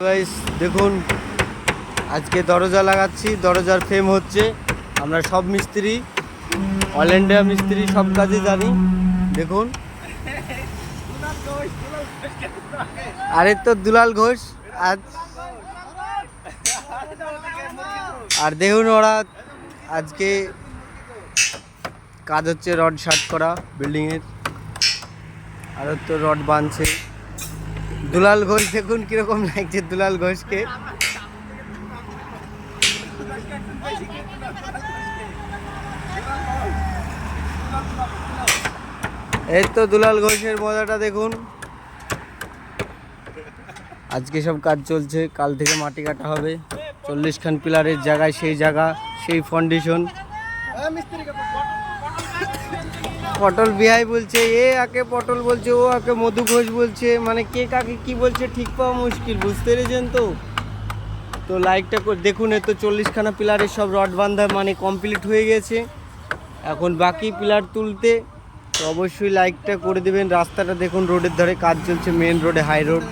Guys দেখুন আজকে দরজা লাগাচ্ছি, দরজার ফ্রেম হচ্ছে। আমরা সব মিস্ত্রি, অল ইন্ডিয়া মিস্ত্রি, সব কাজে জানি। দেখুন আরে তো দুলাল ঘোষ আজ, আর দেখুন ওরা আজকে কাজ হচ্ছে, রড শার্ট করা বিল্ডিংয়ের, আর তো রড বাঁধছে। দুলাল ঘোষ দেখুন কিরকম লাগছে দুলাল ঘোষকে। এই তো দুলাল ঘোষের মজাটা দেখুন। আজকে সব কাজ চলছে, কাল থেকে মাটি কাটা হবে। 40 খান পিলারের জায়গায় সেই জায়গা, সেই ফাউন্ডেশন। পটল বিহাই বলছে, এ আকে পটল বলছে, ও আকে মধু ঘোষ বলছে, মানে কে কাকে কি বলছে ঠিক পাওয়া মুশকিল, বুঝতে পেরেছেন তো। তো লাইকটা দেখুন, এ তো 40 খানা পিলারের সব রড বাঁধা মানে কমপ্লিট হয়ে গেছে। এখন বাকি পিলার তুলতে, তো অবশ্যই লাইকটা করে দেবেন। রাস্তাটা দেখুন, রোডের ধারে কাজ চলছে, মেন রোডে, হাই রোড।